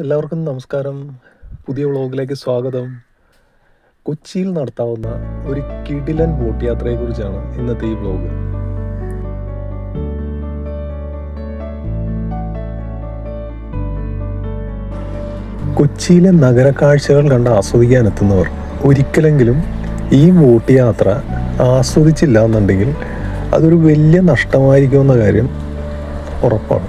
എല്ലാവർക്കും നമസ്കാരം. പുതിയ വ്ളോഗിലേക്ക് സ്വാഗതം. കൊച്ചിയിൽ നടത്താവുന്ന ഒരു കിടിലൻ ബോട്ട് യാത്രയെക്കുറിച്ചാണ് ഇന്നത്തെ ഈ വ്ളോഗ്. കൊച്ചിയിലെ നഗരക്കാഴ്ചകൾ കണ്ട് ആസ്വദിക്കാനെത്തുന്നവർ ഒരിക്കലെങ്കിലും ഈ ബോട്ട് യാത്ര ആസ്വദിച്ചില്ല എന്നുണ്ടെങ്കിൽ അതൊരു വലിയ നഷ്ടമായിരിക്കുമെന്ന കാര്യം ഉറപ്പാണ്.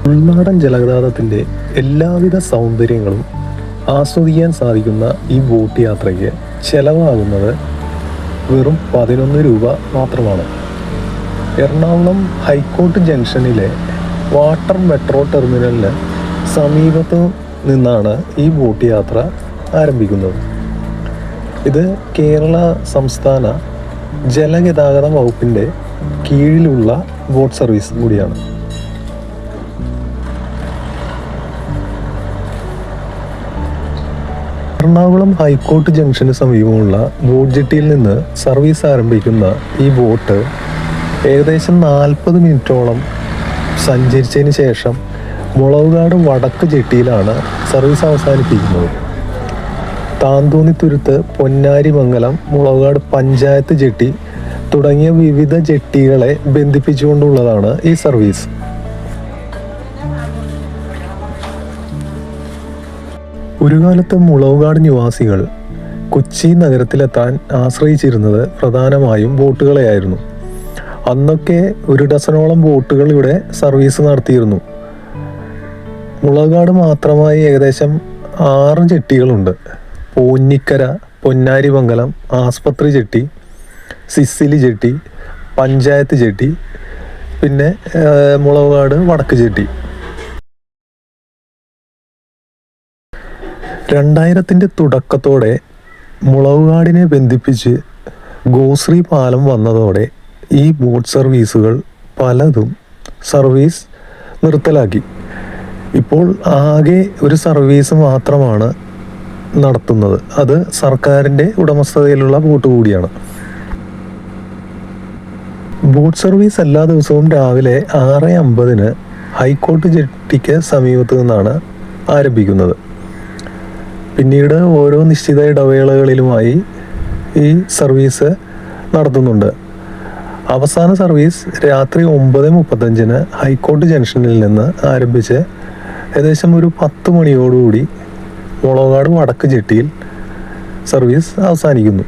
ഉൾനാടൻ ജലഗതാഗതത്തിൻ്റെ എല്ലാവിധ സൗന്ദര്യങ്ങളും ആസ്വദിക്കാൻ സാധിക്കുന്ന ഈ ബോട്ട് യാത്രയ്ക്ക് ചിലവാകുന്നത് വെറും 11 രൂപ മാത്രമാണ്. എറണാകുളം ഹൈക്കോർട്ട് ജംഗ്ഷനിലെ വാട്ടർ മെട്രോ ടെർമിനലിന് സമീപത്ത് നിന്നാണ് ഈ ബോട്ട് യാത്ര ആരംഭിക്കുന്നത്. ഇത് കേരള സംസ്ഥാന ജലഗതാഗത വകുപ്പിൻ്റെ കീഴിലുള്ള ബോട്ട് സർവീസ് കൂടിയാണ്. എറണാകുളം ഹൈക്കോർട്ട് ജംഗ്ഷന് സമീപമുള്ള ബോട്ട് ജെട്ടിയിൽ നിന്ന് സർവീസ് ആരംഭിക്കുന്ന ഈ ബോട്ട് ഏകദേശം 40 മിനിറ്റോളം സഞ്ചരിച്ചതിന് ശേഷം മുളവുകാട് വടക്ക് ജെട്ടിയിലാണ് സർവീസ് അവസാനിപ്പിക്കുന്നത്. താന്തോന്നിത്തുരുത്ത്, പൊന്നാരിമംഗലം, മുളവുകാട് പഞ്ചായത്ത് ജെട്ടി തുടങ്ങിയ വിവിധ ജെട്ടികളെ ബന്ധിപ്പിച്ചുകൊണ്ടുള്ളതാണ് ഈ സർവീസ്. ഒരു കാലത്ത് മുളവുകാട് നിവാസികൾ കൊച്ചി നഗരത്തിലെത്താൻ ആശ്രയിച്ചിരുന്നത് പ്രധാനമായും ബോട്ടുകളെയായിരുന്നു. അന്നൊക്കെ 1 ഡസനോളം ബോട്ടുകൾ ഇവിടെ സർവീസ് നടത്തിയിരുന്നു. മുളവുകാട് മാത്രമായി ഏകദേശം 6 ജെട്ടികളുണ്ട്. പോന്നിക്കര, പൊന്നാരിമംഗലം, ആസ്പത്രി jetty, Cecily jetty, panchayat jetty, പിന്നെ മുളവുകാട് വടക്ക് ജെട്ടി. 2000-ന്റെ തുടക്കത്തോടെ മുളവുകാടിനെ ബന്ധിപ്പിച്ച് ഗോശ്രീ പാലം വന്നതോടെ ഈ ബോട്ട് സർവീസുകൾ പലതും സർവീസ് നിർത്തലാക്കി. ഇപ്പോൾ ആകെ ഒരു സർവീസ് മാത്രമാണ് നടത്തുന്നത്. അത് സർക്കാരിൻ്റെ ഉടമസ്ഥതയിലുള്ള ബോട്ട് കൂടിയാണ്. ബോട്ട് സർവീസ് എല്ലാ ദിവസവും രാവിലെ 6:50 ഹൈക്കോർട്ട് ജെട്ടിക്ക് സമീപത്ത് നിന്നാണ് ആരംഭിക്കുന്നത്. പിന്നീട് ഓരോ നിശ്ചിത ഇടവേളകളിലുമായി ഈ സർവീസ് നടത്തുന്നുണ്ട്. അവസാന സർവീസ് രാത്രി 9:35 ഹൈക്കോർട്ട് ജംഗ്ഷനിൽ നിന്ന് ആരംഭിച്ച് ഏകദേശം ഒരു 10 മണിയോടുകൂടി മുളവുകാട് വടക്ക് ജെട്ടിയിൽ സർവീസ് അവസാനിക്കുന്നു.